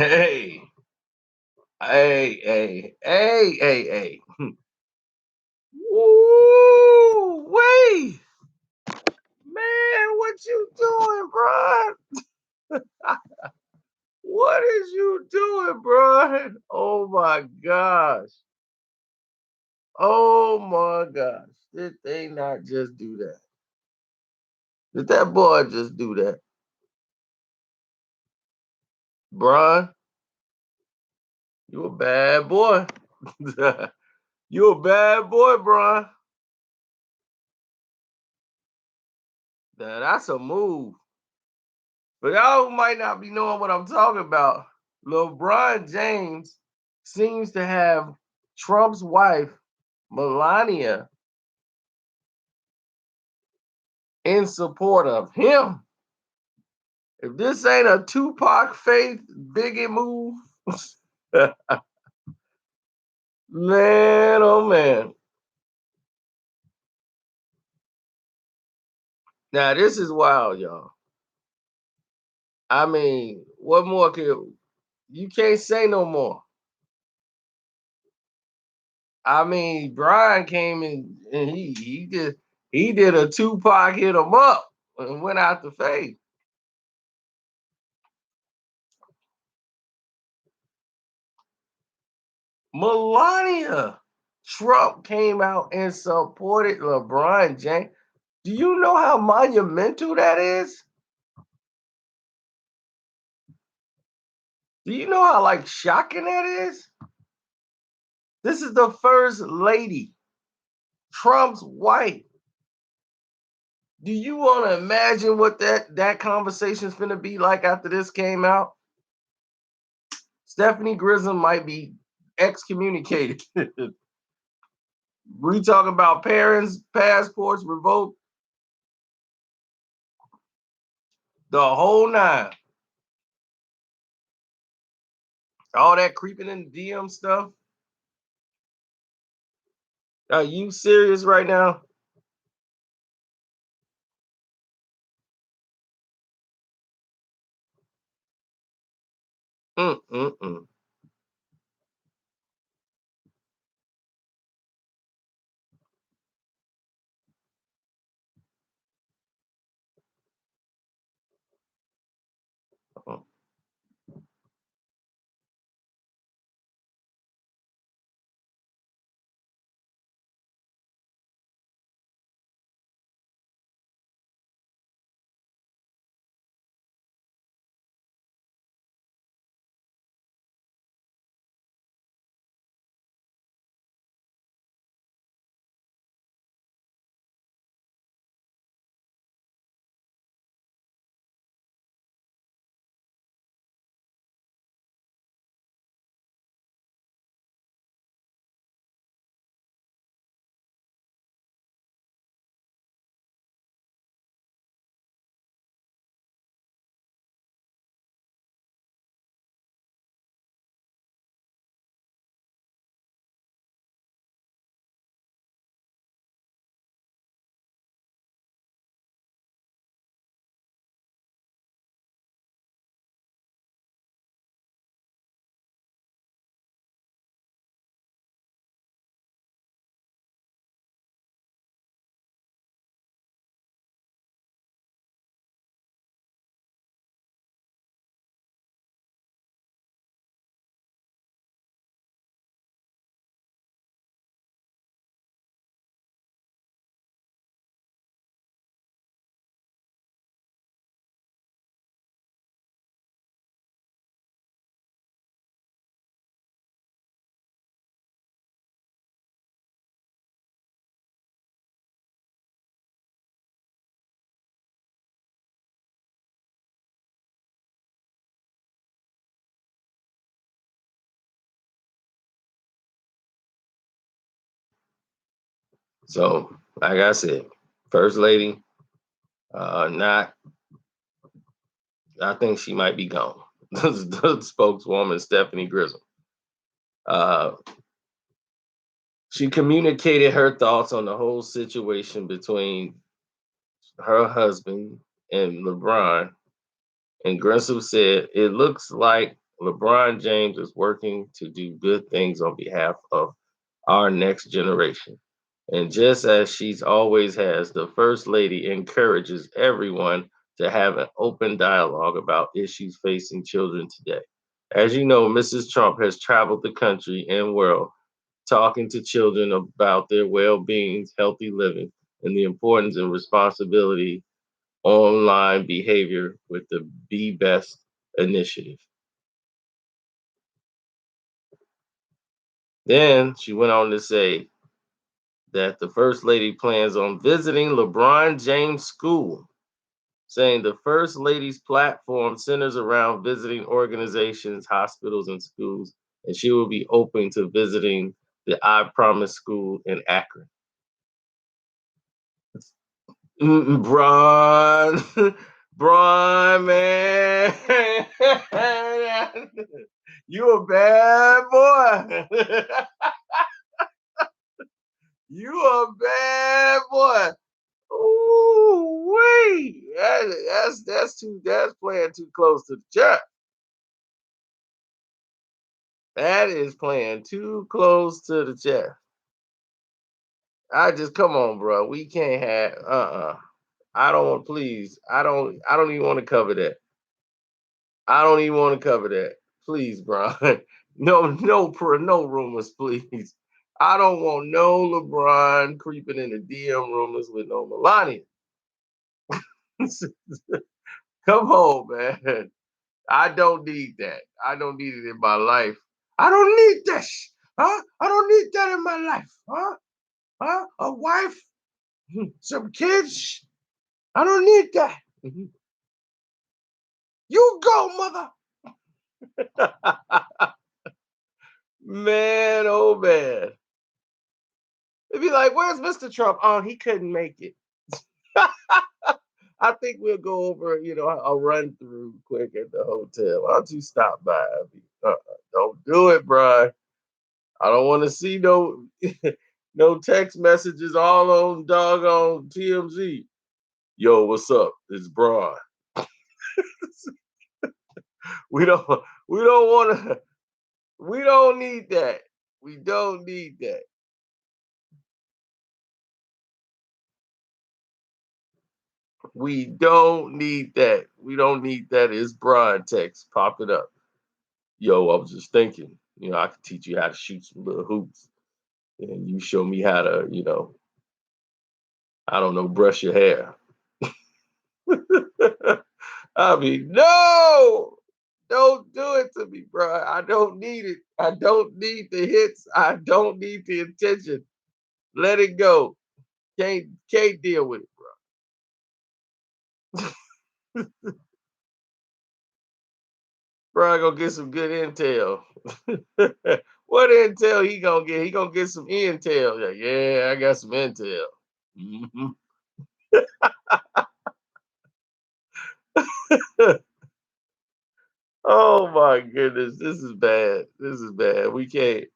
Hey, hey. Woo, wait, man, what you doing, bro? What is you doing, bro? Oh my gosh. Oh my gosh. Did they not just do that? Did that boy just do that? Bron, you a bad boy. You a bad boy, Bron. Now, that's a move. But y'all who might not be knowing what I'm talking about, LeBron James seems to have Trump's wife, Melania, in support of him. If this ain't a Tupac faith bigot move, man, oh man. Now this is wild, y'all. I mean, what more can you can't say no more. I mean, Brian came in and he did a Tupac hit him up and went out the face. Melania Trump came out and supported LeBron James. Do you know how monumental that is? Do you know how like shocking that is? This is the first lady, Trump's wife. Do you want to imagine what that conversation is going to be like after this came out? Stephanie Grissom might be excommunicated. We talk about parents' passports revoked, the whole nine. All that creeping in the DM stuff. Are you serious right now? Mm-mm-mm. So, like I said, First Lady, not, I think she might be gone. The spokeswoman, Stephanie Grissom. Uh, she communicated her thoughts on the whole situation between her husband and LeBron. And Grissom said, it looks like LeBron James is working to do good things on behalf of our next generation. And just as she's always has, the First Lady encourages everyone to have an open dialogue about issues facing children today. As you know, Mrs. Trump has traveled the country and world talking to children about their well being, healthy living, and the importance and responsibility online behavior with the Be Best initiative. Then she went on to say that the First Lady plans on visiting LeBron James School, saying the First Lady's platform centers around visiting organizations, hospitals, and schools, and she will be open to visiting the I Promise School in Akron. Bron, Bron, man, you a bad boy. You a bad boy. Ooh, wait, that's playing too close to the chest. That is playing too close to the chest. I just come on, bro. We can't have I don't want please. I don't even want to cover that. I don't even want to cover that. Please, bro. No rumors, please. I don't want no LeBron creeping in the DM rumors with no Melania. Come on, man. I don't need that. I don't need it in my life. I don't need that. Huh? I don't need that in my life. Huh? Huh? A wife? Some kids? I don't need that. You go, mother. Man, oh man. It'd be like, where's Mr. Trump? Oh, he couldn't make it. I think we'll go over, a run through quick at the hotel. Why don't you stop by? Don't do it, bro. I don't want to see no no text messages all on doggone TMZ. Yo, what's up? It's Braun. We don't we don't want to we don't need that. We don't need that. We don't need that. We don't need that. It's Braun text popping up. Yo, I was just thinking, I could teach you how to shoot some little hoops. And you show me how to, I don't know, brush your hair. I mean, no, don't do it to me, bro. I don't need it. I don't need the hits. I don't need the attention. Let it go. Can't deal with it, bro. Bro, gonna get some good intel. What intel he gonna get? He gonna get some intel. Yeah, I got some intel. Mhm. Oh my goodness, this is bad. This is bad. We can't.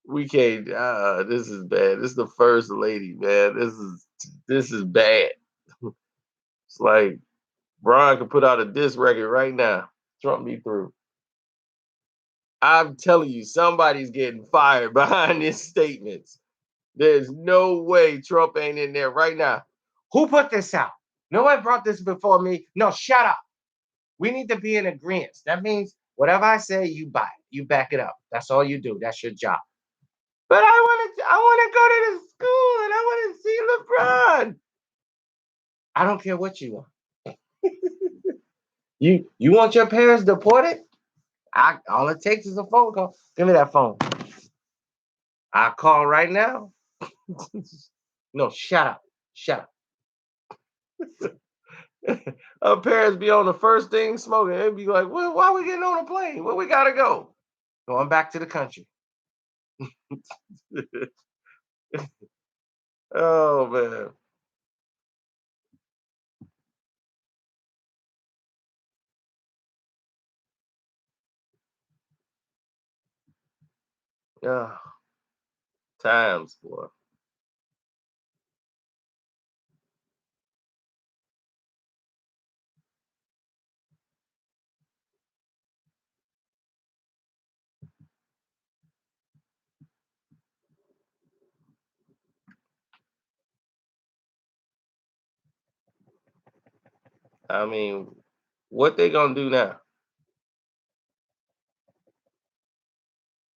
This is bad. This is the first lady, man. This is bad. It's like Brian could put out a diss record right now. Trump me through. I'm telling you, somebody's getting fired behind his statements. There's no way Trump ain't in there right now. Who put this out? No one brought this before me. No, shut up. We need to be in agreement. That means whatever I say, you buy it. You back it up. That's all you do. That's your job. But I want to go to the school and I want to see LeBron. I don't care what you want. You want your parents deported? All it takes is a phone call. Give me that phone. I call right now. No, shut up. Shut up. Our parents be on the first thing smoking. They'd be like, well, why are we getting on a plane? Where we gotta go? Going back to the country. Oh man. Yeah. Times, boy. I mean, what they gonna do now?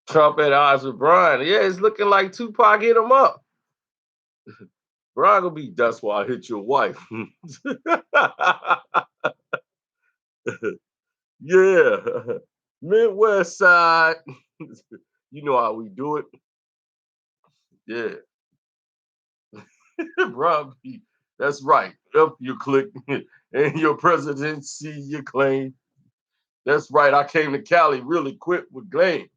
Trump at odds with Brian. Yeah, it's looking like Tupac hit him up. Brian gonna be that's why I hit your wife. Yeah. Midwest side. You know how we do it. Yeah. Brian B. That's right. Up you click and your presidency you claim. That's right. I came to Cali really quick with Glenn.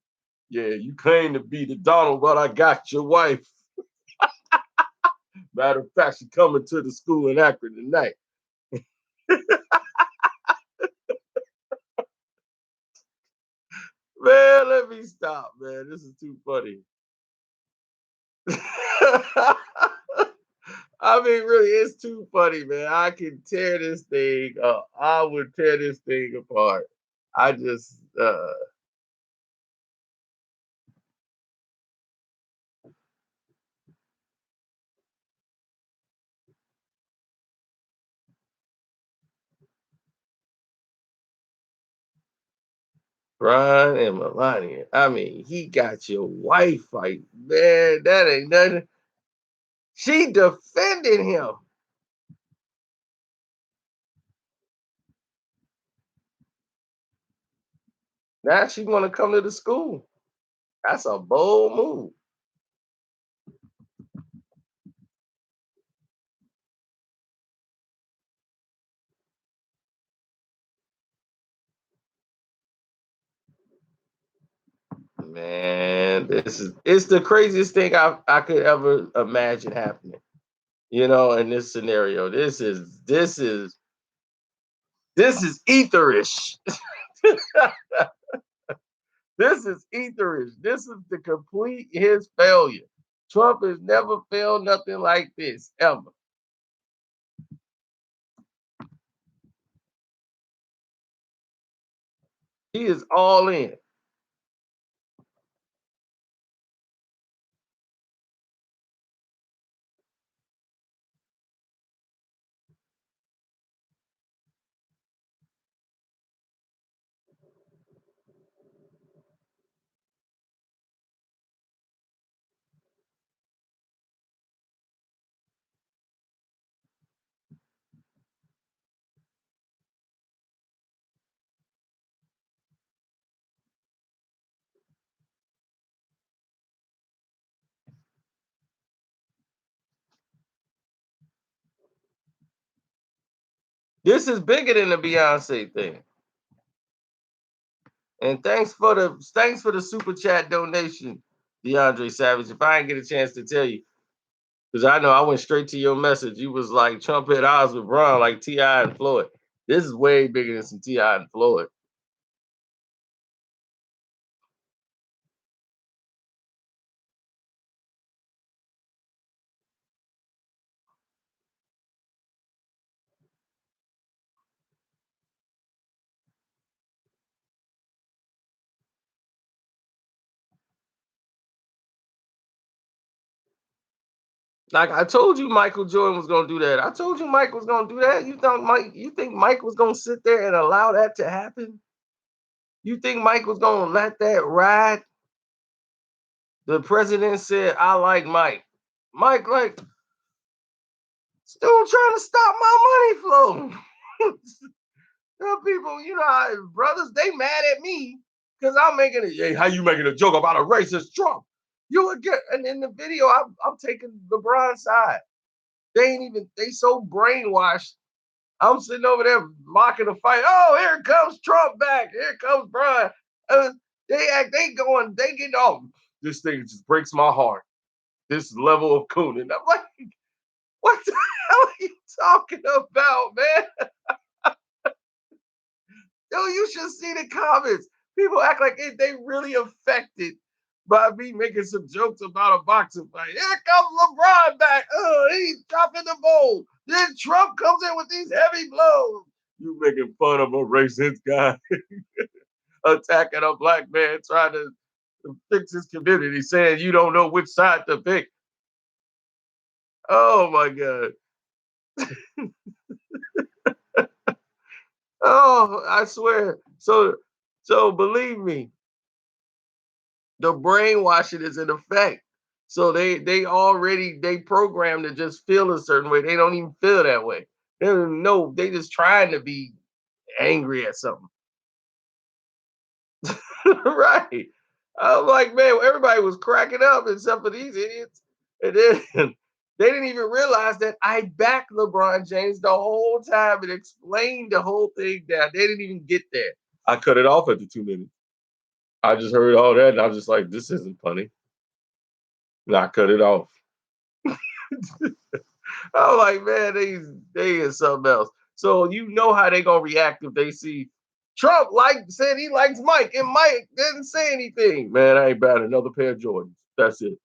Yeah, you claim to be the Donald, but I got your wife. Matter of fact, she coming to the school in Akron tonight. Man, let me stop, man. This is too funny. I mean, really, it's too funny, man. I can tear this thing up. I would tear this thing apart. I just, Brian and Melania. I mean, he got your wife right, man. That ain't nothing. She defended him. Now she want to come to the school. That's a bold move. Man, this is it's the craziest thing I could ever imagine happening. In this scenario. This is etherish. This is etherish. This is the complete his failure. Trump has never failed nothing like this ever. He is all in. This is bigger than the Beyonce thing. And thanks for the super chat donation, DeAndre Savage. If I didn't get a chance to tell you, because I know I went straight to your message. You was like Trump at odds with Brown, like T.I. and Floyd. This is way bigger than some T.I. and Floyd. Like I told you, Michael Jordan was gonna do that. I told you Mike was gonna do that. You think Mike was gonna sit there and allow that to happen? You think Mike was gonna let that ride? The president said, I like Mike. Mike, like, still trying to stop my money flow. Some people, brothers, they mad at me because I'm making it. Hey, how you making a joke about a racist Trump? You would get, and in the video, I'm taking LeBron side. They ain't even, they so brainwashed. I'm sitting over there mocking the fight. Oh, here comes Trump back. Here comes Brian. Uh, they get off. This thing just breaks my heart. This level of cooning. I'm like, what the hell are you talking about, man? Yo, you should see the comments. People act like they really affected by me making some jokes about a boxing fight. Here comes LeBron back. Oh, he's dropping the bowl. Then Trump comes in with these heavy blows. You making fun of a racist guy attacking a black man trying to fix his community, saying you don't know which side to pick. Oh my God. Oh, I swear. So believe me, the brainwashing is in effect. So they already they programmed to just feel a certain way. They don't even feel that way. They don't even know. They just trying to be angry at something. Right. I'm like, man, everybody was cracking up except for these idiots. And then they didn't even realize that I backed LeBron James the whole time and explained the whole thing down. They didn't even get there. I cut it off after 2 minutes. I just heard all that and I was just like, this isn't funny. And I cut it off. I'm like, man, they is something else. So you know how they gonna react if they see Trump said he likes Mike and Mike didn't say anything. Man, I ain't buying another pair of Jordans. That's it.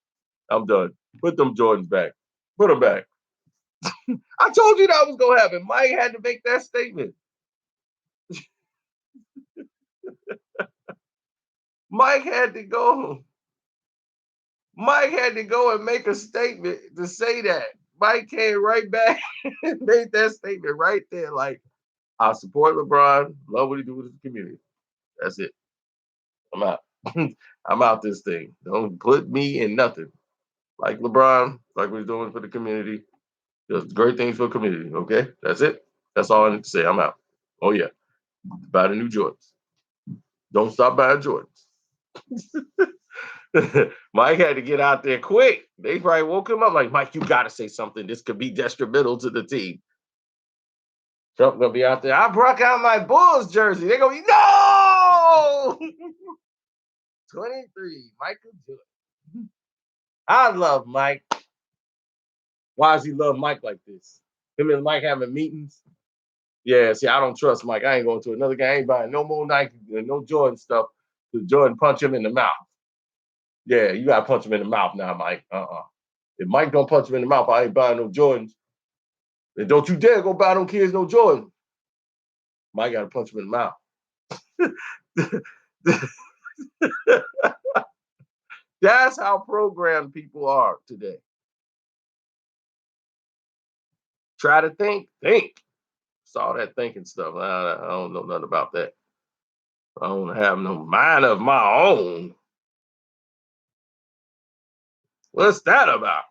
I'm done. Put them Jordans back. Put them back. I told you that was gonna happen. Mike had to make that statement. Mike had to go. Mike had to go and make a statement to say that. Mike came right back and made that statement right there. Like, I support LeBron, love what he do with his community. That's it. I'm out. I'm out this thing. Don't put me in nothing. Like LeBron, like what he's doing for the community. Does great things for the community. Okay, that's it. That's all I need to say. I'm out. Oh yeah, buy the new Jordans. Don't stop buying Jordans. Mike had to get out there quick. They probably woke him up like, Mike, you got to say something. This could be detrimental to the team. Trump gonna be out there. I broke out my Bulls jersey. They're gonna be no. 23, Michael Jordan. I love Mike. Why does he love Mike like this? Him and Mike having meetings. Yeah, see, I don't trust Mike. I ain't going to another game. I ain't buying no more Nike and no Jordan stuff. Because Jordan punch him in the mouth. Yeah, you gotta punch him in the mouth now, Mike. If Mike don't punch him in the mouth, I ain't buying no Jordans. And don't you dare go buy them kids no Jordan. Mike gotta punch him in the mouth. That's how programmed people are today. Try to think. It's all that thinking stuff. I don't know nothing about that. I don't have no mind of my own. What's that about?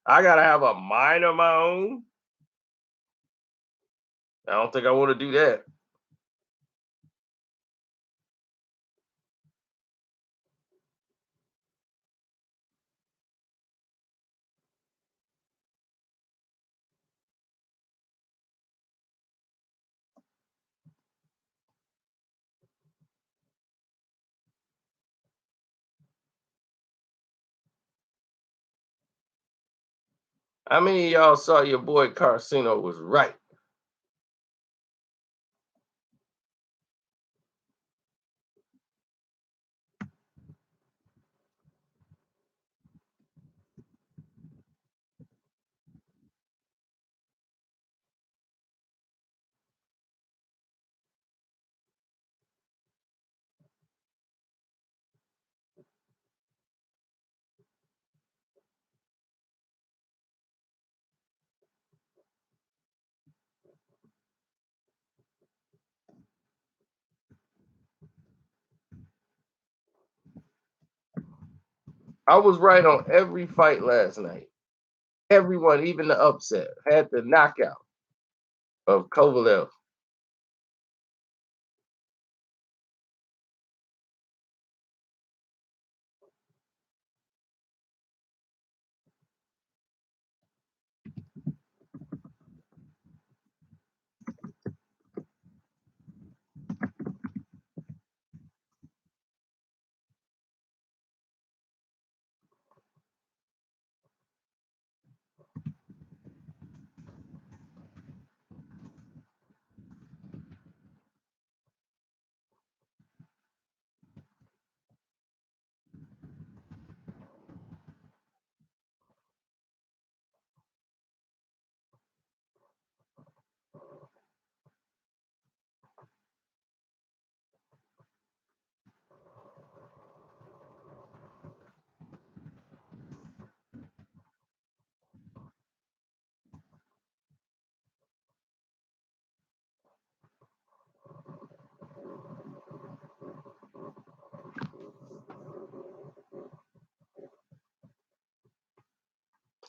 I gotta have a mind of my own. I don't think I want to do that. How many of y'all saw your boy Carcino was right? I was right on every fight last night. Everyone, even the upset, had the knockout of Kovalev.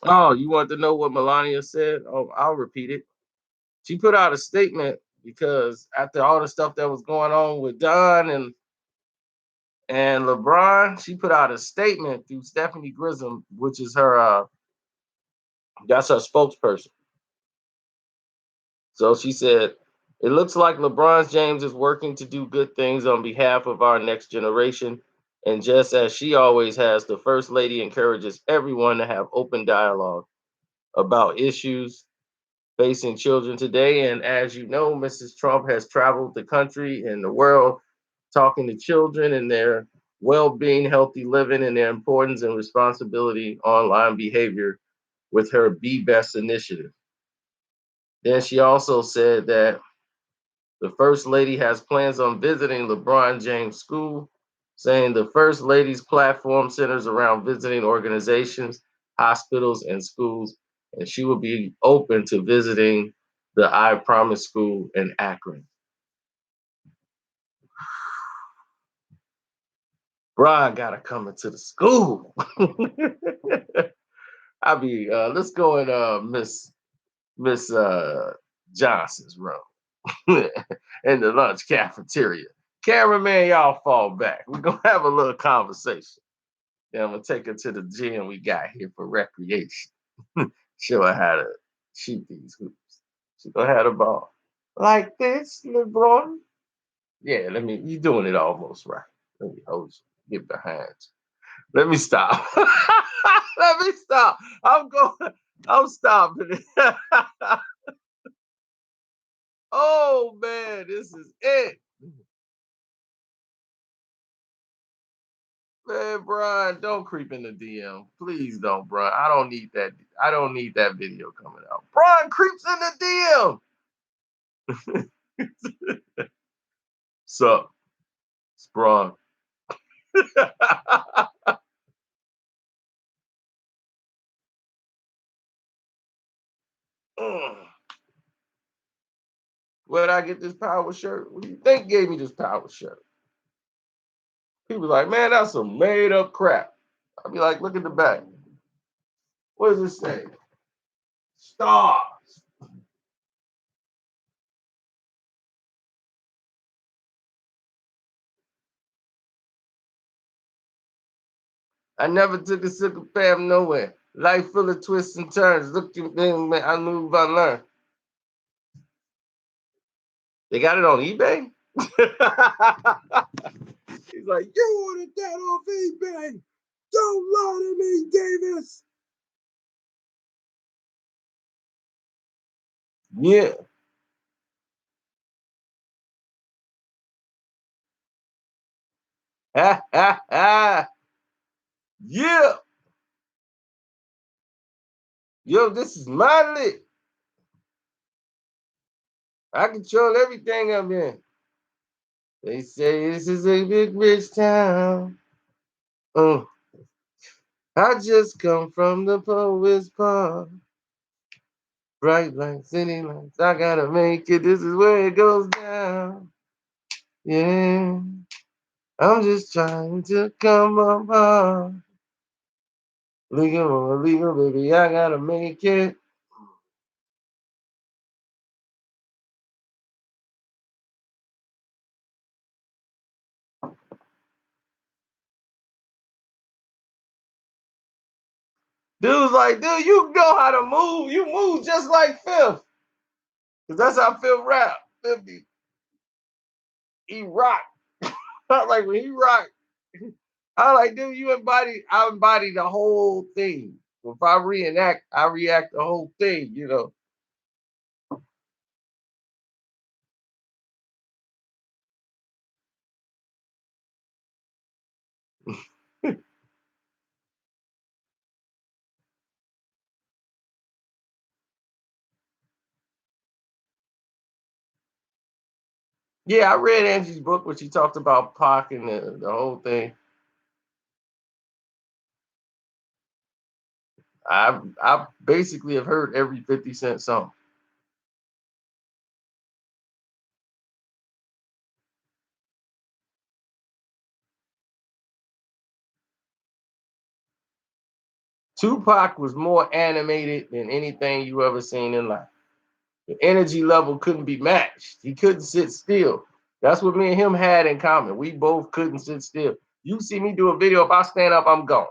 Oh, you want to know what Melania said? Oh, I'll repeat it. She put out a statement because after all the stuff that was going on with Don and LeBron, she put out a statement through Stephanie Grissom, which is her that's her spokesperson. So she said, it looks like LeBron James is working to do good things on behalf of our next generation. And just as she always has, the First Lady encourages everyone to have open dialogue about issues facing children today. And as you know, Mrs. Trump has traveled the country and the world talking to children and their well being, healthy living, and their importance and responsibility online behavior with her Be Best initiative. Then she also said that the First Lady has plans on visiting LeBron James School, saying the First Lady's platform centers around visiting organizations, hospitals, and schools, and she will be open to visiting the I Promise School in Akron. Brian gotta come into the school. I'll be let's go in Miss Johnson's room in the lunch cafeteria. Cameraman, y'all fall back. We're gonna have a little conversation. Then I'm gonna take her to the gym we got here for recreation. Show her how to shoot these hoops. She gonna have the ball. Like this, LeBron. Yeah, you doing it almost right. Let me hold you. Get behind you. Let me stop. Let me stop. I'm stopping it. Oh man, this is it. Man, Brian, don't creep in the DM. Please don't, Brian. I don't need that. I don't need that video coming out. Brian creeps in the DM. So, it's Brian. Where'd I get this power shirt? What do you think gave me this power shirt? People like, man, that's some made up crap. I'll be like, look at the back. What does it say? Stars. I never took a single path nowhere. Life full of twists and turns. Look at me, I move, I learn. They got it on eBay? He's like, you ordered that off eBay. Don't lie to me, Davis. Yeah. Ha ha ha. Yeah. Yo, this is my lick. I control everything I'm in. They say this is a big rich town. Uh, I just come from the poet's park. Bright lights, city lights. I gotta make it. This is where it goes down. Yeah. I'm just trying to come up. Legal, illegal, baby. I gotta make it. Dude's like, dude, you know how to move. You move just like Fifth. Because that's how Fifth rap. 50. He rock. I like when he rock. I like, dude, I embody the whole thing. If I reenact, I react the whole thing. Yeah, I read Angie's book where she talked about Pac and the whole thing. I basically have heard every 50 Cent song. Tupac was more animated than anything you ever seen in life. The energy level couldn't be matched. He couldn't sit still. That's what me and him had in common. We both couldn't sit still. You see me do a video, if I stand up, I'm gone.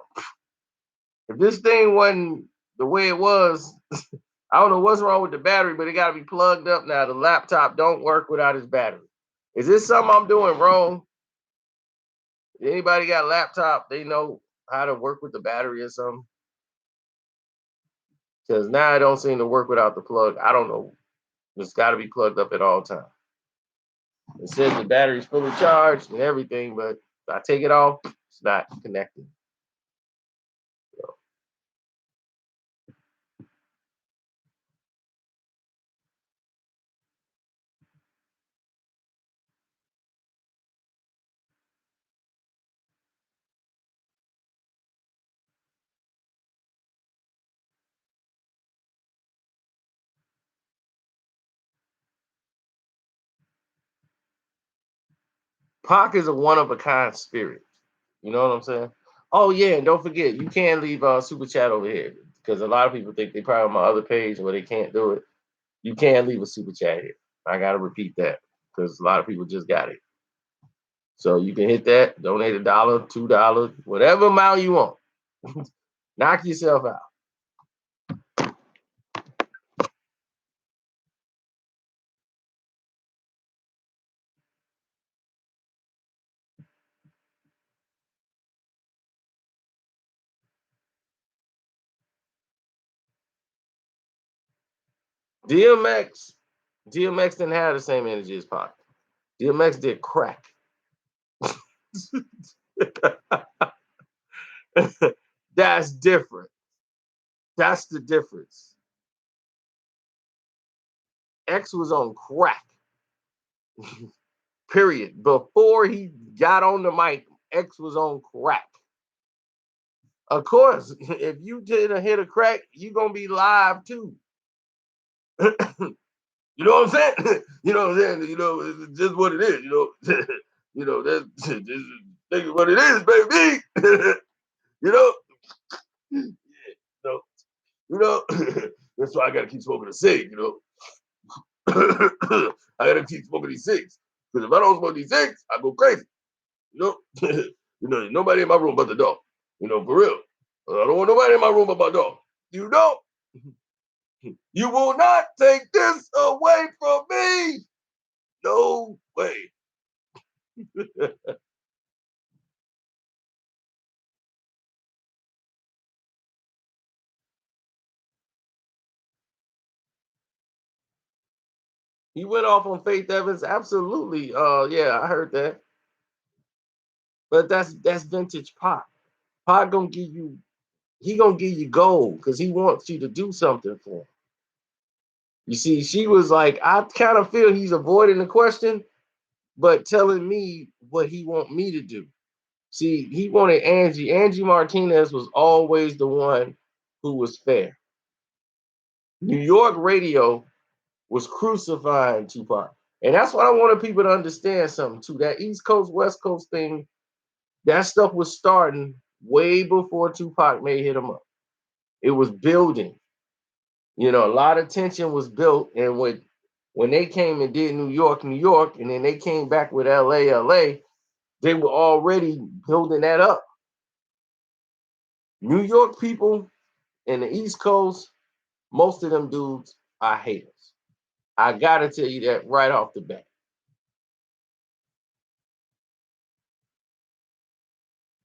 If this thing wasn't the way it was, I don't know what's wrong with the battery, but it got to be plugged up now. The laptop don't work without its battery. Is this something I'm doing wrong? Anybody got a laptop? They know how to work with the battery or something? Because now I don't seem to work without the plug. I don't know. It's got to be plugged up at all times. It says the battery's fully charged and everything, but if I take it off, it's not connected. So, Pac is a one of a kind spirit. You know what I'm saying? Oh yeah, and don't forget you can leave a super chat over here because a lot of people think they probably on my other page where they can't do it. You can leave a super chat here. I gotta repeat that because a lot of people just got it. So you can hit that, donate $1, $2, whatever amount you want. Knock yourself out. DMX, DMX didn't have the same energy as Pac. DMX did crack. That's different. That's the difference. X was on crack. Period. Before he got on the mic, X was on crack. Of course, if you did a hit a crack, you're gonna be live too. You know what I'm saying? You know what I'm saying? You know, it's just what it is, you know. You know, that's just think of what it is, baby. You know? Yeah, you you know, that's why I gotta keep smoking a cig, you know. I gotta keep smoking these cigs. Because if I don't smoke these cigs, I go crazy. You know? You know, nobody in my room but the dog. You know, for real. I don't want nobody in my room but my dog. You know? You will not take this away from me. No way. He went off on Faith Evans. Absolutely. Yeah, I heard that. But that's vintage Pac. Pac gonna give you he gonna give you gold because he wants you to do something for him. You see, she was like, I kind of feel he's avoiding the question, but telling me what he want me to do. See, he wanted Angie. Angie Martinez was always the one who was fair. New York radio was crucifying Tupac. And that's what I wanted people to understand something too. That East Coast, West Coast thing, that stuff was starting way before Tupac may hit him up. It was building. You know, a lot of tension was built. And when they came and did New York, New York, and then they came back with LA, LA, they were already building that up. New York people and the East Coast, most of them dudes are haters. I gotta tell you that right off the bat.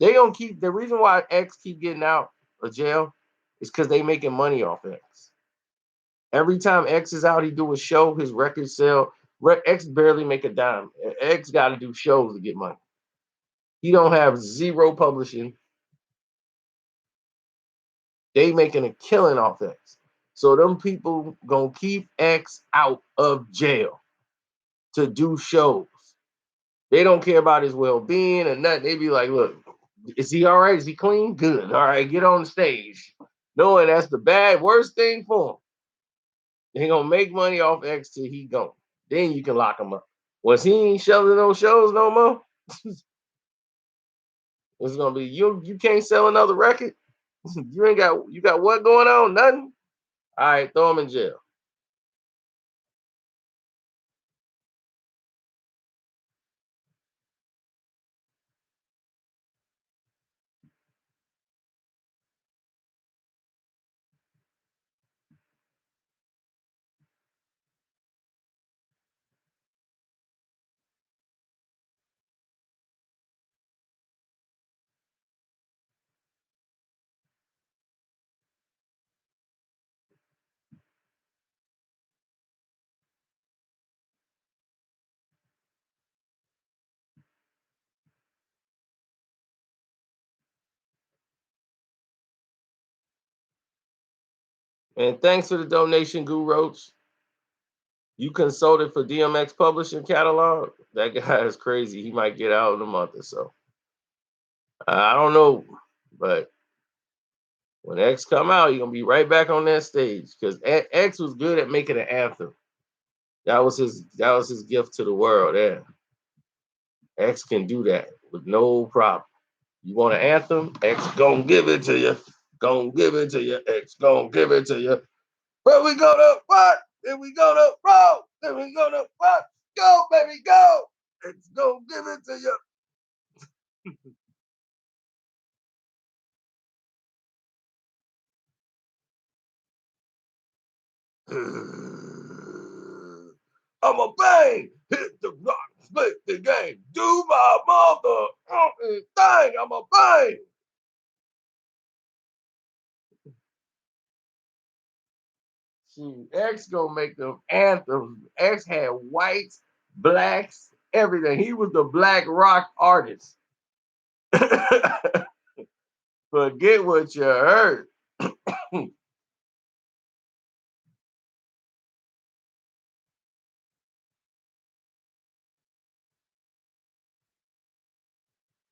They gonna keep the reason why X keep getting out of jail is because they making money off X. Every time X is out, he do a show, his records sell. X barely make a dime. X got to do shows to get money. He don't have zero publishing. They making a killing off X. So them people gonna keep X out of jail to do shows. They don't care about his well-being and nothing. They be like, look, is he all right? Is he clean? Good. All right, get on the stage. Knowing that's the worst thing for him. They gonna make money off X till he gone. Then you can lock him up. Once he ain't shelling those shows no more, it's gonna be you. You can't sell another record. You got what going on? Nothing? All right, throw him in jail. And thanks for the donation, Guru Roach. You consulted for DMX publishing catalog? That guy is crazy. He might get out in a month or so. I don't know, but when X come out, you're gonna be right back on that stage because X was good at making an anthem. That was his gift to the world. Yeah, X can do that with no problem. You want an anthem? X gonna give it to you. Gonna give it to you. X gonna give it to you. But we go to what? Then we go to roll. Then we go to what? Go, baby, go. X gonna give it to you. I'm a bang, hit the rock, split the game, do my mother thing. I'm a bang. See, X gonna make them anthems. X had whites, blacks, everything. He was the black rock artist. Forget what you heard.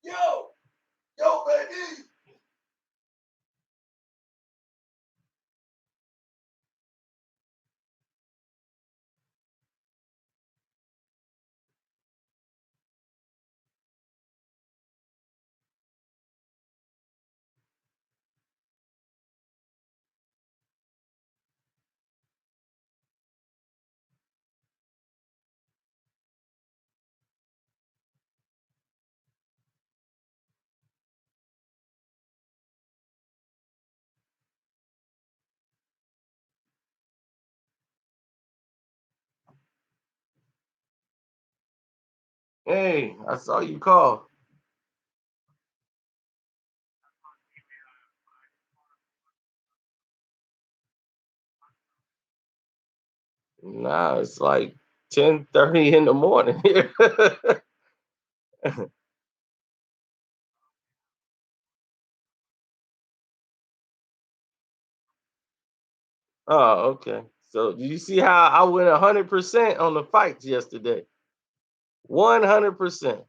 Yo, yo, baby. Hey, I saw you call. Nah, it's like 10:30 in the morning here. Oh, okay. So do you see how I went 100% on the fights yesterday? 100%.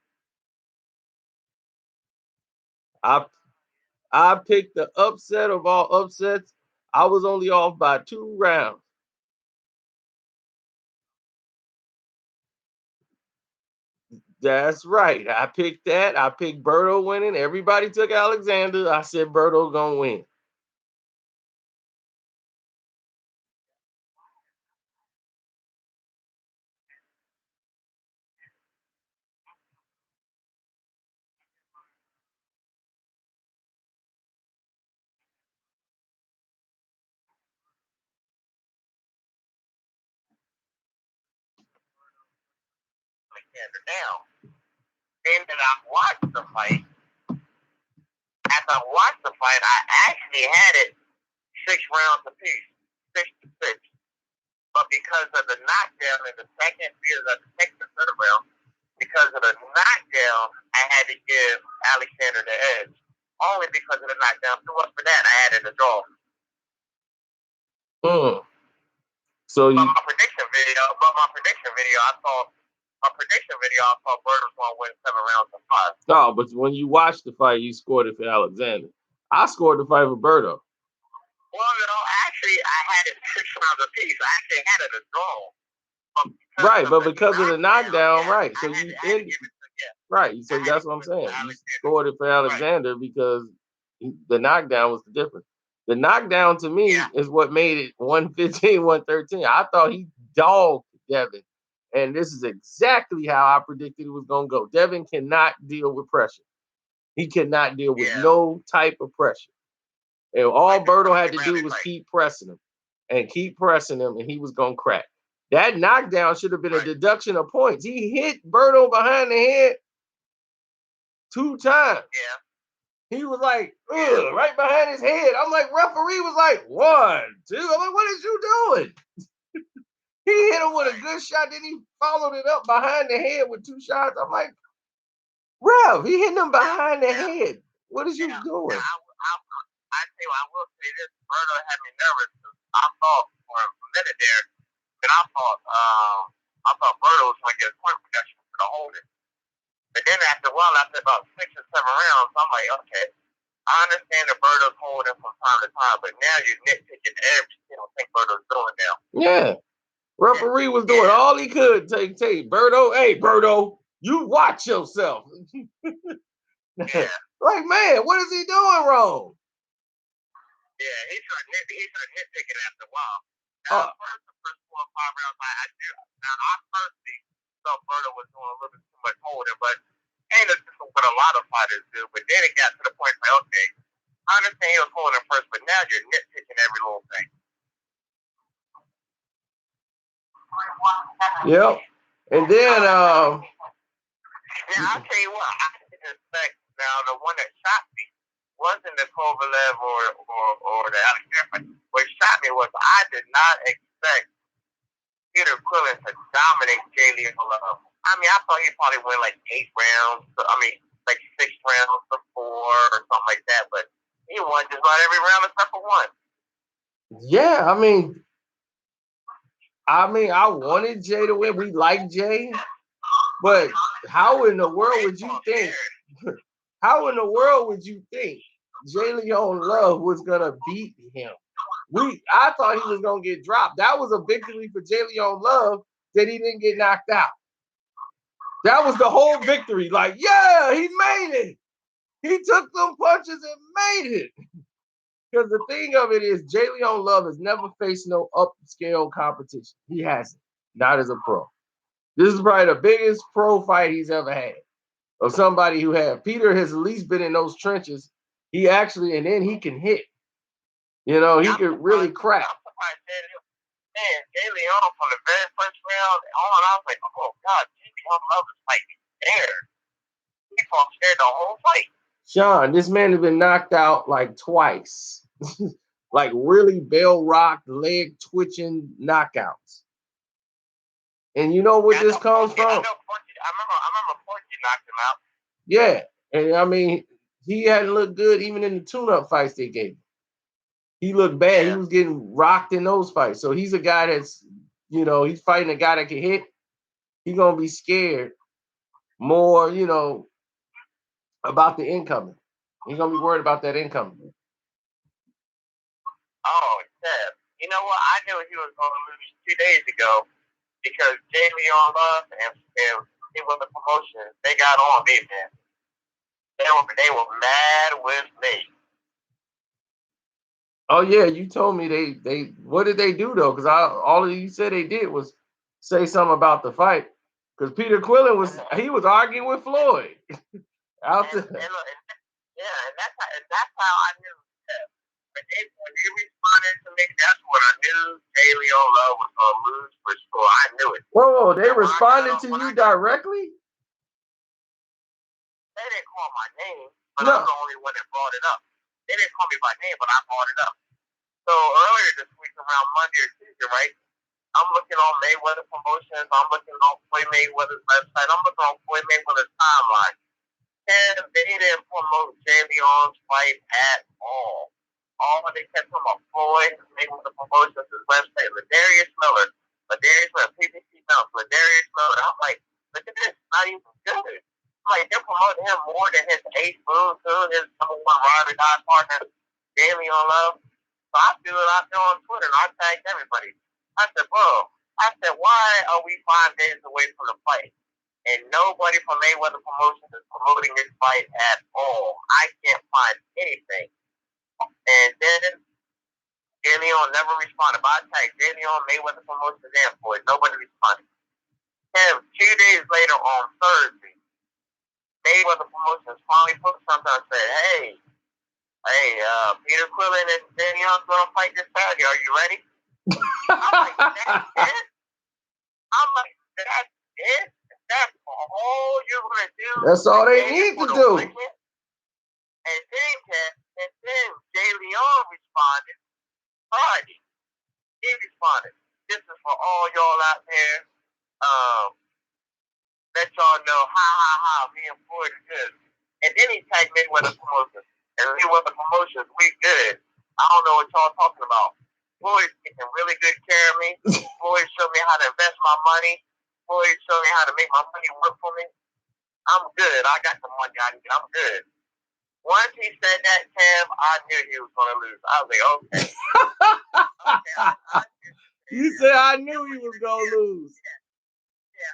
I I picked the upset of all upsets. I was only off by 2 rounds. That's right. I picked that. I picked Berto winning. Everybody took Alexander. I said Berto gonna win. Now, then that I watched the fight, after I watched the fight, I actually had it 6 rounds apiece, 6-6. But because of the knockdown in the second, the third round, because of the knockdown, I had to give Alexander the edge. Only because of the knockdown. So what for that, I had it a draw. Hmm. So you. My prediction video, I thought Bird was going to win 7 rounds to 5. No, but when you watched the fight, you scored it for Alexander. I scored the fight for Berto. Well, actually, I had it 6 rounds apiece. I actually had it a draw. Right, but because of the knockdown, right. So you end, right. So that's what I'm saying. You scored it for Alexander because The knockdown was the difference. The knockdown to me is what made it 115, 113. I thought he dogged Devin. And this is exactly how I predicted it was going to go. Devin cannot deal with pressure. He cannot deal with no type of pressure. And all Berto had to do was keep pressing him and keep pressing him, and he was going to crack. That knockdown should have been a deduction of points. He hit Berto behind the head 2 times. He was like, right behind his head. I'm like, referee was like, 1, 2. I'm like, what is you doing? He hit him with a good shot, then he followed it up behind the head with 2 shots. I'm like, Rev, he hitting him behind the head. What is you doing? I tell you, I will say this: Berto had me nervous. I thought for a minute there, and I thought Berto was going to get a point production for the holding. But then after a while, after about 6 or 7 rounds, I'm like, okay, I understand that Berto's holding from time to time, but now you're nitpicking every single thing Berto's doing now. Yeah. Referee was doing all he could to take Berto. Hey, Berto, you watch yourself. Like, man, what is he doing wrong? Yeah, he started nitpicking after a while. Now, the first 4 or 5 rounds, I personally thought Berto was doing a little bit too much holding, but ain't this what a lot of fighters do. But then it got to the point like, okay, I understand he was holding first, but now you're nitpicking every little thing. Yep. And then I'll tell you what, I didn't expect. Now the one that shot me wasn't the Kovalev or the Alexander. What shot me was I did not expect Peter Quillen to dominate Jalen Love. I mean, I thought he'd probably win like 8 rounds. Like 6 rounds to 4 or something like that. But he won just about every round except for 1. Yeah, I mean, I wanted Jay to win. We like Jay, but how in the world would you think? How in the world would you think Jalen Love was gonna beat him? I thought he was gonna get dropped. That was a victory for Jalen Love that he didn't get knocked out. That was the whole victory. Like, yeah, he made it. He took them punches and made it. Because the thing of it is, Jalen Love has never faced no upscale competition. He hasn't, not as a pro. This is probably the biggest pro fight he's ever had. Of somebody who had. Peter has at least been in those trenches. He actually, and then he can hit. You know, he could really crack. Man, Jalen from the very first round on, I was like, oh God, Jalen Love is like scared. He fought scared the whole fight. Sean, this man has been knocked out like twice. Like really bell rocked, leg twitching knockouts. And you know what this comes from? I remember Porky knocked him out. Yeah. And I mean, he hadn't looked good even in the tune-up fights they gave him. He looked bad. Yeah. He was getting rocked in those fights. So he's a guy that's, he's fighting a guy that can hit. He's going to be scared more, about the incoming. He's going to be worried about that incoming. Oh, yeah. You know what? I knew he was going to lose 2 days ago because Jalen Love and he was the promotion. They got on me, man. They were mad with me. Oh yeah, you told me they what did they do though? Because all of you said they did was say something about the fight. Because Peter Quillen was arguing with Floyd. And that's how I knew. When you responded to me, that's when I knew Jalen Love was gonna lose for sure. I knew it. Whoa, they responded to you directly? They didn't call my name, but I'm the only one that brought it up. They didn't call me by name, but I brought it up. So earlier this week, around Monday or Tuesday, right? I'm looking on Mayweather Promotions. I'm looking on Floyd Mayweather's website. I'm looking on Floyd Mayweather's timeline. And they didn't promote Jamie's fight at all. All they kept from Floyd Mayweather Promotions' website, Ladarius Miller, PPC Mounts, Ladarius Miller. I'm like, look at this, not even good. I'm like, they're promoting him more than his ace boon too, his number 1 ride or die partner, Jamie Love. So I threw it out there on Twitter and I tagged everybody. I said, bro, why are we 5 days away from the fight? and nobody from Mayweather Promotions is promoting this fight at all. I can't find anything. And then Jay Leon never responded. But I tagged Jay Leon, Mayweather Promotions, and Floyd. Nobody responded. Then 2 days later on Thursday, Mayweather Promotions finally put something and said, hey, Peter Quillen and Jay Leon's gonna fight this Saturday. Are you ready? I'm like, that's it? I'm like, that's it? That's all you're gonna do? That's all they need to do. And then Jay Leon responded Friday. He responded, this is for all y'all out there. Let y'all know how me and Floyd is good. And then he tagged Mayweather Promotions. And Mayweather Promotions, we good. I don't know what y'all talking about. Floyd's taking really good care of me. Floyd showed me how to invest my money. Floyd showed me how to make my money work for me. I'm good. I got the money I need. I'm good. Once he said that, Kev, I knew he was going to lose. I was like, okay. You said I knew he was going to lose. Yeah,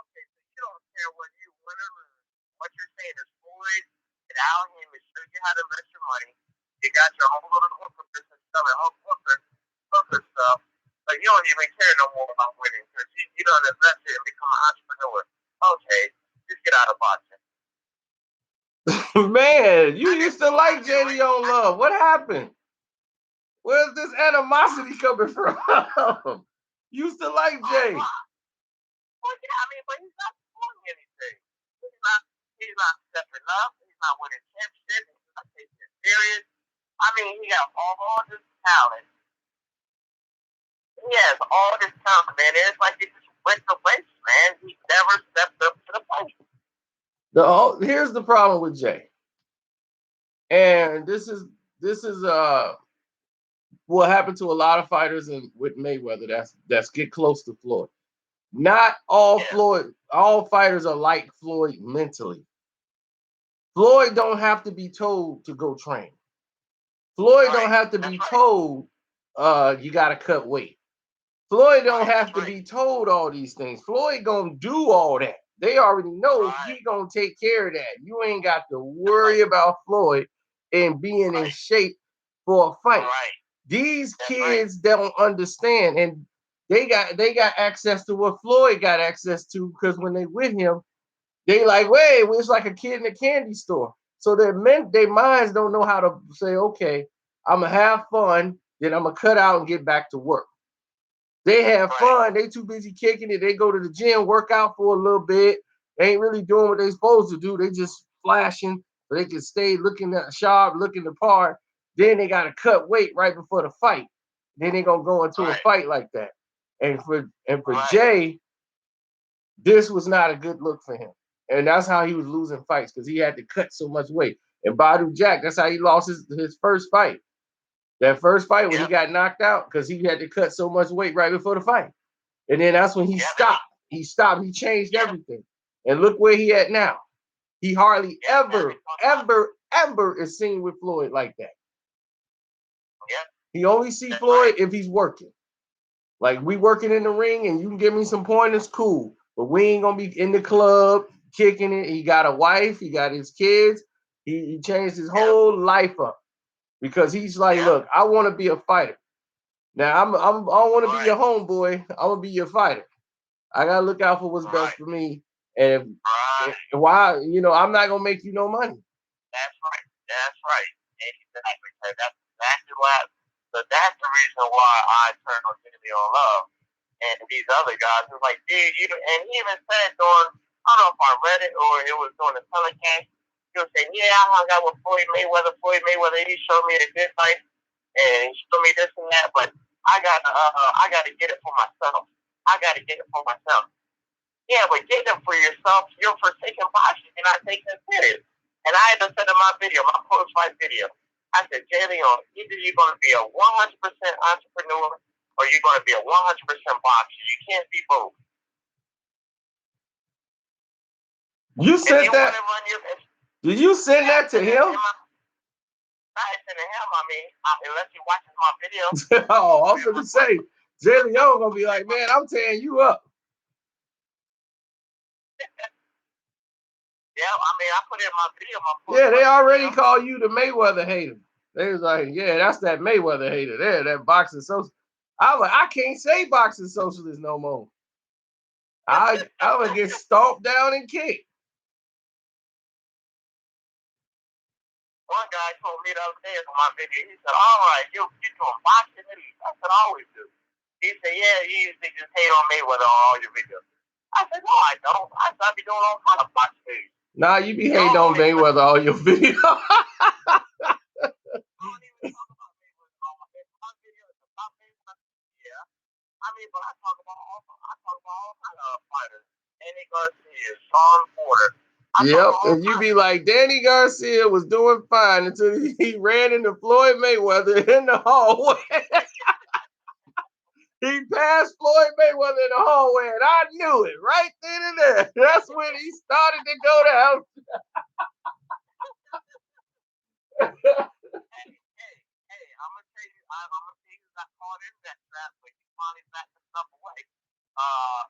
okay. So you don't care whether you win or lose. What you're saying is Floyd and Al Heyman showed you how to invest your money. You got your whole little hooker business selling hooker stuff. But you don't even care no more about winning because you don't invest it and become an entrepreneur. Okay, just get out of boxing. Man, you used to like Jay Leon Love. What happened? Where's this animosity coming from? You used to like Jay. Well, yeah, I mean, but he's not doing anything. He's not stepping up. He's not winning championships. He's not taking it serious. I mean, he got all this talent. He has all this talent, man. It's like he just went to waste, man. He never stepped up to the plate. Here's the problem with Jay. And this is what happened to a lot of fighters with Mayweather that's get close to Floyd. Not all all fighters are like Floyd mentally. Floyd don't have to be told to go train. Floyd don't have to be told you gotta cut weight. Floyd don't have to be told all these things. Floyd gonna do all that. They already know he gonna take care of that. You ain't got to worry about Floyd and being in shape for a fight. These kids don't understand, and they got access to what Floyd got access to because when they with him, they like, wait, it's like a kid in a candy store. So their minds don't know how to say, okay, I'm gonna have fun, then I'm gonna cut out and get back to work. They have fun. They too busy kicking it. They go to the gym, work out for a little bit. They ain't really doing what they supposed to do. They just flashing so they can stay looking sharp, looking the part. Then they got to cut weight right before the fight. Then they gonna go into a fight like that. And for Jay, this was not a good look for him. And that's how he was losing fights because he had to cut so much weight. And Badu Jack, that's how he lost his first fight. That first fight when he got knocked out because he had to cut so much weight right before the fight. And then that's when he stopped. He stopped. He changed everything. And look where he at now. He hardly ever is seen with Floyd like that. He only see Floyd if he's working. Like we working in the ring and you can give me some pointers, cool. But we ain't gonna be in the club kicking it. He got a wife, he got his kids. He changed his whole life up because he's like, look, I want to be a fighter. Now I don't want to be your homeboy. I want to be your fighter. I gotta look out for what's best for me. And why, I'm not gonna make you no money. That's right. Exactly. That's exactly why. So that's the reason why I turned on Jimmy on Love and these other guys. It was like, dude, and he even said during, I don't know if I read it or it was during the telecast. He was saying, yeah, I hung out with Floyd Mayweather. He showed me a good fight and he showed me this and that, but I gotta get it for myself. Yeah, but get them for yourself. You're forsaking boxing. You're not taking it serious. And I even said in my post-fight video, I said, Jay Leon, either you're going to be a 100% entrepreneur or you're going to be a 100% boxer. You can't be both. You said that? Did you send that to him? I sent to him, unless he watches my video. Oh, I was going to say, Jay Leon going to be like, man, I'm tearing you up. Yeah, I mean, I put it in my video. Yeah, they already call you the Mayweather hater. They was like, yeah, that's that Mayweather hater there, that boxing socialist. I was like, I can't say boxing socialist no more. I'm gonna get stomped down and kicked. One guy told me the other day on my video, he said, all right, you doing boxing? I said, I always do. He said, yeah, you usually just hate on Mayweather on all your videos. I said, no, I don't. I said, I be doing all kind of boxing. Nah, you be hating on Mayweather all your videos. I mean, but I talk about all kind of fighters. Danny Garcia, Sean Porter. Yep, and you be like, Danny Garcia was doing fine until he ran into Floyd Mayweather in the hallway. He passed Floyd Mayweather in the hallway, and I knew it right then and there. That's when he started to go down. Hey, I'm gonna tell you, got caught in that trap, but he finally backed the stuff away.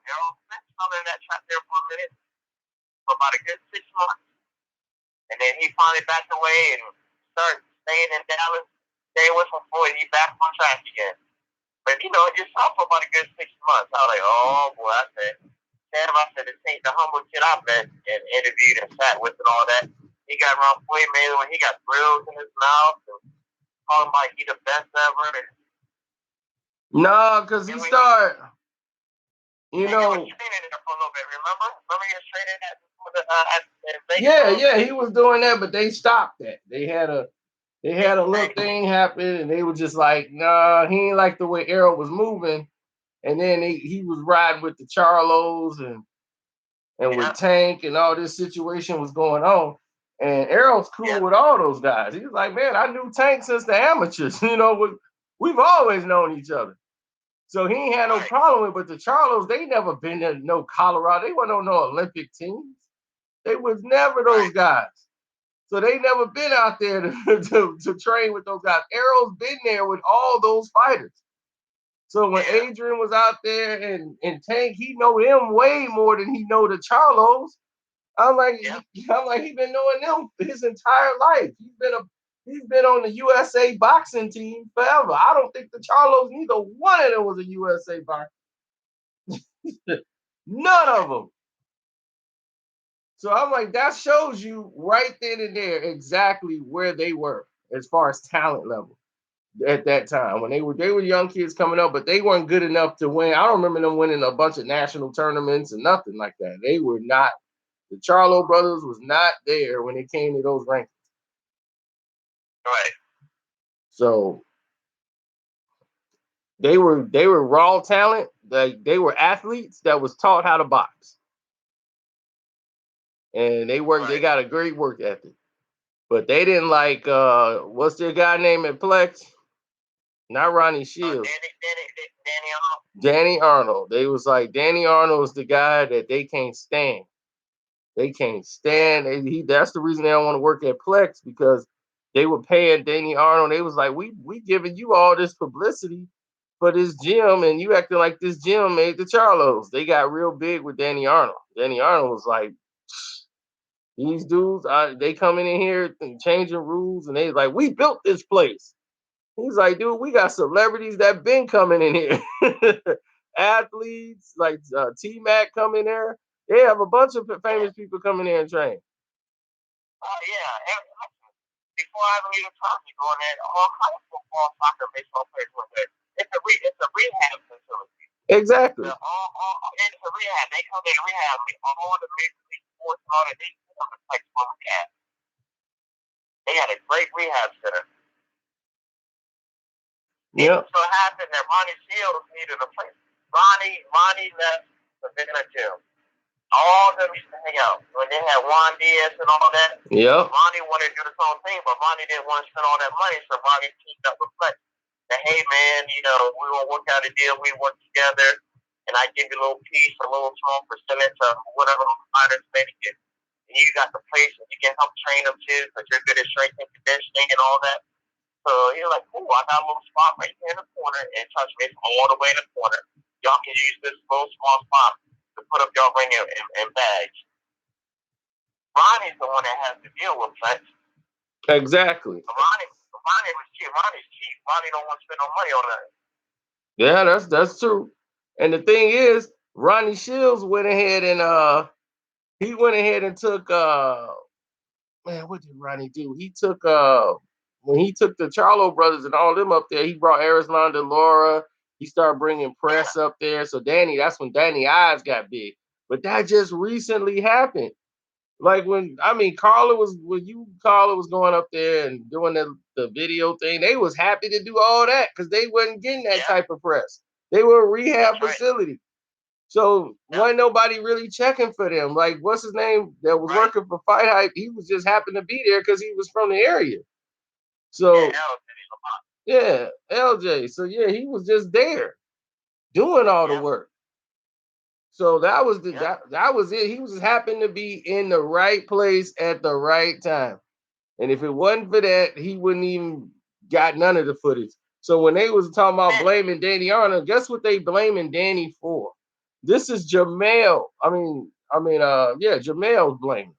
Errol Spence fell in that trap there for a minute, for about a good 6 months. And then he finally backed away and started staying in Dallas, staying with some Floyd. He back on track again. But you know, it stopped for about a good 6 months. I was like, oh boy, I said, this ain't the humble kid I met and interviewed and sat with and all that. He got around Floyd Mayweather when he got grills in his mouth and called him like he the best ever. And no, because he started, you know. You've been in there for a little bit, remember? Remember you straight in at yeah, he was doing that, but they stopped that. They had a little thing happen, and they were just like, nah, he ain't like the way Errol was moving. And then he was riding with the Charlos and with Tank, and all this situation was going on. And Errol's cool with all those guys. He was like, man, I knew Tank since the amateurs. You know, we've always known each other. So he ain't had no problem with. But the Charlos, they never been to no Colorado. They weren't on no Olympic teams. They was never those guys. So they never been out there to train with those guys. Errol's been there with all those fighters. So when Adrian was out there and Tank, he know them way more than he know the Charlos. I'm like, he been knowing them his entire life. He's been on the USA boxing team forever. I don't think the Charlos, neither one of them was a USA boxer. None of them. So I'm like, that shows you right then and there exactly where they were as far as talent level at that time. When they were young kids coming up, but they weren't good enough to win. I don't remember them winning a bunch of national tournaments and nothing like that. They were not. The Charlo brothers was not there when it came to those rankings. Right. So they were raw talent. They were athletes that was taught how to box. And they worked, they got a great work ethic. But they didn't like what's their guy name at Plex? Not Ronnie Shields. Danny Arnold. They was like, Danny Arnold is the guy that they can't stand. They can't stand. That's the reason they don't want to work at Plex, because they were paying Danny Arnold. They was like, we giving you all this publicity for this gym, and you acting like this gym made the Charlos. They got real big with Danny Arnold. Danny Arnold was like, these dudes, they coming in here and changing rules, and they like, we built this place. He's like, dude, we got celebrities that been coming in here. Athletes like T-Mac come in there. They have a bunch of famous people coming in and train. Oh, yeah. Before I even get time, you go in there, all kinds of football, soccer, baseball players were there. It's a rehab facility. Exactly. It's a rehab. They come in rehab. All the major league sports, all that, they come to play for rehab. They had a great rehab center. Yeah. So it happened that Ronnie Shields needed a place. Ronnie left the Savannah gym. All of them used to hang out. When they had Juan Diaz and all that, Ronnie wanted to do his own thing, but Ronnie didn't want to spend all that money, so Ronnie teamed up with Flex. Said, hey man, we gonna work out a deal, we work together, and I give you a little piece, a little small percentage of whatever fighters they get. And you got the place, and you can help train them too, because you're good at strength and conditioning and all that. So you're like, cool, I got a little spot right here in the corner, and touch base all the way in the corner. Y'all can use this little small spot to put up your ring and badge. Ronnie's the one that has to deal with threats. Exactly. Ronnie was cheap. Ronnie's cheap. Ronnie don't want to spend no money on that. Yeah, that's true. And the thing is, Ronnie Shields went ahead and took man, what did Ronnie do? He took when he took the Charlo brothers and all them up there, he brought Arizona Laura. He started bringing press up there. So that's when Danny eyes got big. But that just recently happened. Like Carla was going up there and doing the video thing. They was happy to do all that because they wasn't getting that type of press. They were a rehab facility. So wasn't nobody really checking for them. Like, what's his name that was working for Fight Hype? He was just happened to be there because he was from the area. So yeah, LJ. So yeah, he was just there doing all the work. So that was that was it. He was just happened to be in the right place at the right time. And if it wasn't for that, he wouldn't even got none of the footage. So when they was talking about blaming Danny Arnold, guess what they blaming Danny for? This is Jamel. Jamel's blaming.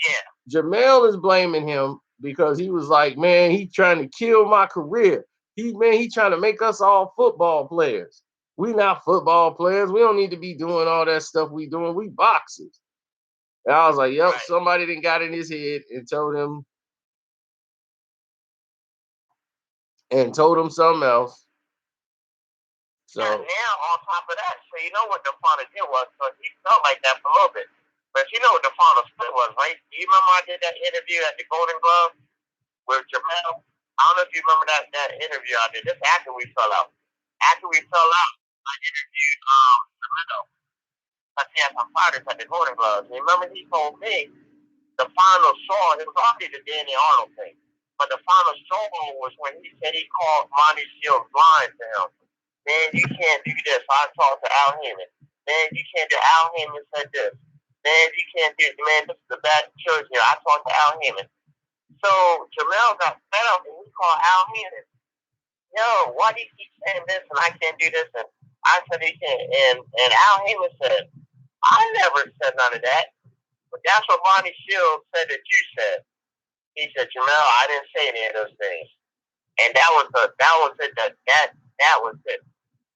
Yeah. Jamel is blaming him because he was like, man, he trying to kill my career. He trying to make us all football players. We not football players. We don't need to be doing all that stuff we doing. We boxers. And I was like, yep, somebody done got in his head and told him something else. So now on top of that, so you know what the final deal was. So he felt like that for a little bit. But you know what the final split was, right? Do you remember I did that interview at the Golden Glove with Jamel? I don't know if you remember that interview I did. This after we fell out. After we fell out, I interviewed Jamel. I had some fighters at the Golden Gloves. And remember he told me the final straw, it was already the Danny Arnold thing. But the final straw was when he said he called Ronnie Shields blind to him. Man, you can't do this. I talked to Al Heyman. Man, you can't do. Al Heyman said this. Man, you can't do. Man, this is a bad choice here. I talked to Al Heyman. So Jamel got fed up and he called Al Heyman. Yo, why do you keep saying this and I can't do this? And I said he can't. And Al Heyman said, I never said none of that. But that's what Ronnie Shields said that you said. He said, Jamel, I didn't say any of those things. And that was it. That was it.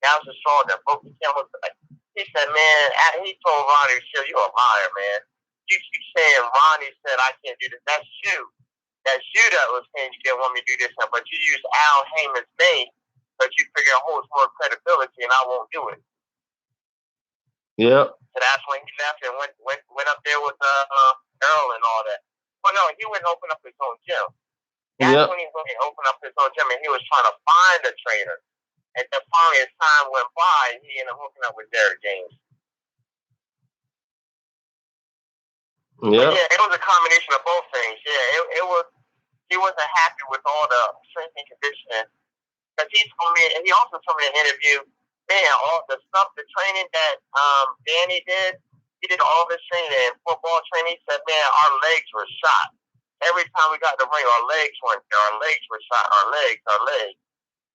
That was the straw that broke the camel's back. He said, man, he told Ronnie, "Sure, you a liar, man. You keep saying Ronnie said I can't do this. That's you. That's you that was saying you didn't want me to do this, but you use Al Heyman's name, but you figure it holds more credibility, and I won't do it." Yep. So that's when he left and went up there with Earl and all that. Well, no, he went and opened up his own gym. That's when he went and opened up his own gym, and he was trying to find a trainer. And then finally, as time went by, he ended up hooking up with Derek James. Yeah. Yeah, it was a combination of both things. Yeah, it was. He wasn't happy with all the strength and conditioning because he told me, and he also told me in an interview, man, all the stuff, the training that Danny did, he did all this training and football training. He said, man, our legs were shot. Every time we got in the ring, our legs weren't there. Our legs were shot. Our legs.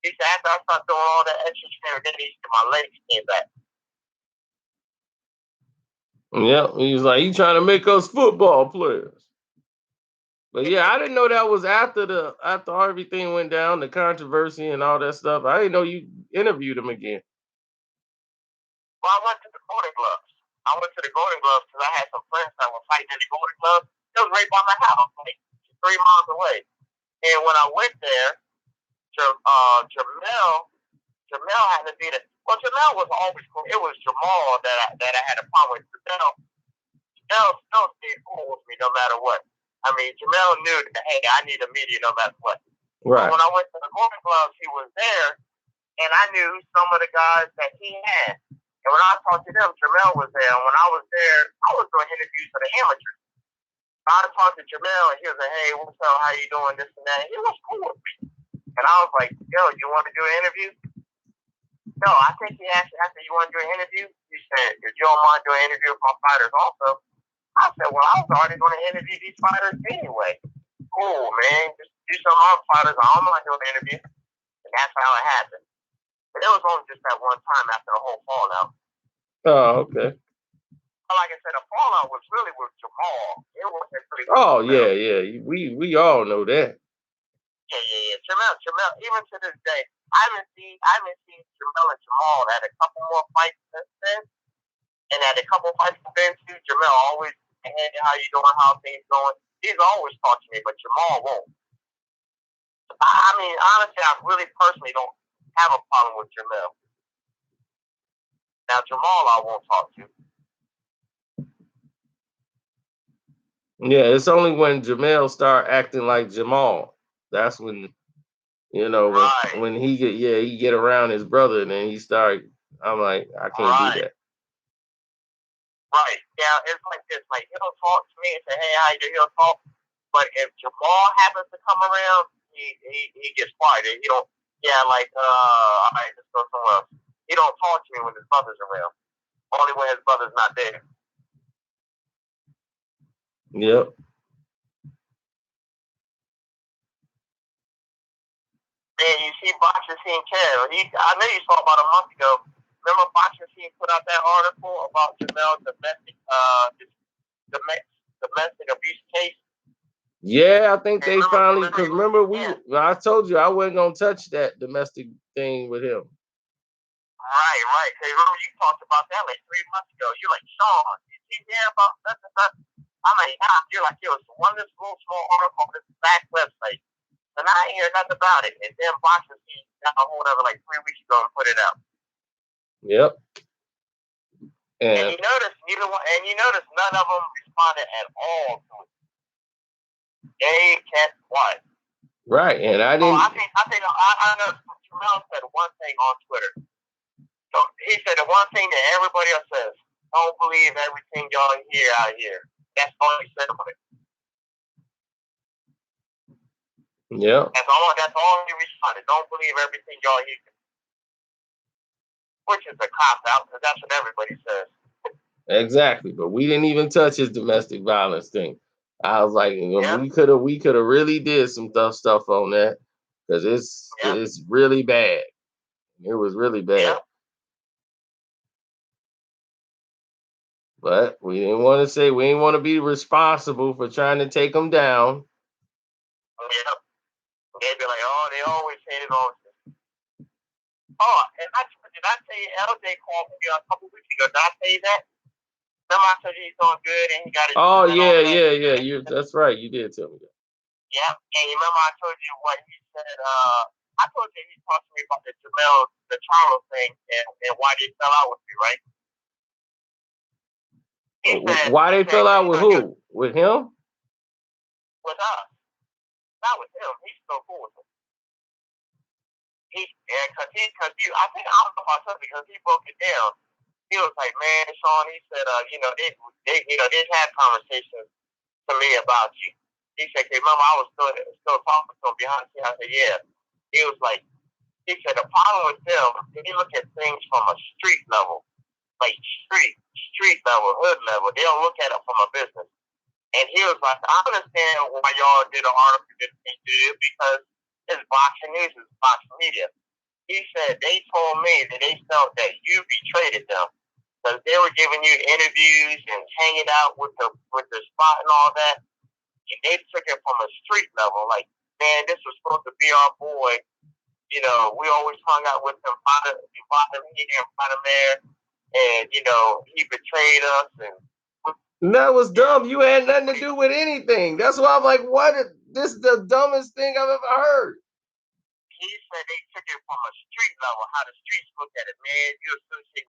He said, after I started doing all that extra training, then he said, my legs came back. Yeah, he was like, he trying to make us football players. But yeah, I didn't know that was after everything went down, the controversy and all that stuff. I didn't know you interviewed him again. Well, I went to the Golden Gloves. Because I had some friends that were fighting in the Golden Gloves. It was right by my house, like 3 miles away. And when I went there, Jamel had to be there. Well, Jamel was always cool. It was Jamal that I had a problem with. Jamel still stayed cool with me no matter what. I mean, Jamel knew that, hey, I need a media no matter what. Right. But when I went to the Golden Gloves, he was there, and I knew some of the guys that he had. And when I talked to them, Jamel was there. And when I was there, I was doing interviews for the amateurs. I talked to Jamel, and he was like, hey, what's up? How you doing? This and that. And he was cool with me. And I was like, yo, you want to do an interview? No, I think he asked me, after you want to do an interview? He said, if you don't mind doing an interview with my fighters also. I said, well, I was already going to interview these fighters anyway. Cool, man. Just do some other fighters. I don't mind doing an interview. And that's how it happened. But it was only just that one time after the whole fallout. Oh, okay. But like I said, the fallout was really with Jamal. It wasn't really. Oh, yeah. We all know that. Yeah. Jamel. Even to this day, I haven't seen Jamel and Jamal had a couple more fights since then, and at a couple fights then too. Jamel always, hey, how you doing? How things going? He's always talked to me, but Jamal won't. I mean, honestly, I really personally don't have a problem with Jamel. Now Jamal, I won't talk to. Yeah, it's only when Jamel start acting like Jamal. That's when, Right. when he get around his brother, and then he start. I'm like, I can't do that. Right. Yeah, it's like this. Like, he'll talk to me and say, hey, how you doing? He'll talk. But if Jamal happens to come around, he gets quiet. He don't, all right, let's go somewhere else. He don't talk to me when his brother's around. Only when his brother's not there. Yep. Man, you see Boxing Scene Kev. I know you saw about a month ago. Remember Boxing Scene put out that article about Jamel's domestic abuse case? Yeah, I think they finally, because remember I told you I wasn't gonna touch that domestic thing with him. Right. Because remember you talked about that like 3 months ago. You're like, Sean, did you hear about that? I'm like, you're like, it was one of this little small article on this back website. And I ain't hear nothing about it. And then Boxing Scene got a hold of it like 3 weeks ago and put it out. Yep. And you notice none of them responded at all to it. They kept quiet. Right, and I didn't. I know Jamel said one thing on Twitter. So he said the one thing that everybody else says: don't believe everything y'all hear out here. That's all he said about it. Yeah. That's all he responded. Don't believe everything y'all hear. Which is a cop out because that's what everybody says. Exactly, but we didn't even touch his domestic violence thing. I was like, we could have really did some stuff on that because it's really bad. It was really bad. Yeah. But we didn't want to say, we didn't want to be responsible for trying to take him down. Yeah. They'd be like, oh, they always hated on this. Oh, and did I tell you LJ called me a couple weeks ago? Did I tell you that? Remember I told you he's doing good and he got his. Oh, yeah. That's right. You did tell me that. Yeah. And you remember I told you what he said? I told you he talked to me about the Charles thing and why they fell out with me, right? Why they fell out with who? With him? With us. Not with him. He's still cool with him. Because I think I don't know if I told you because he broke it down. He was like, man, Sean, he said, they've had conversations to me about you. He said, hey, remember, I was still talking to him behind the scene. I said, yeah. He was like, he said, the problem with them, they look at things from a street level, like street level, hood level. They don't look at it from a business. And he was like, I understand why y'all did an article that they did because it's boxing news, it's boxing media. He said they told me that they felt that you betrayed them because they were giving you interviews and hanging out with the spot and all that. And they took it from a street level, like, man, this was supposed to be our boy. You know, we always hung out with him, fought him here and fought him there, and he betrayed us. And that was dumb. You had nothing to do with anything. That's why I'm like, what? This is the dumbest thing I've ever heard. He said they took it from a street level, how the streets look at it, man. You associate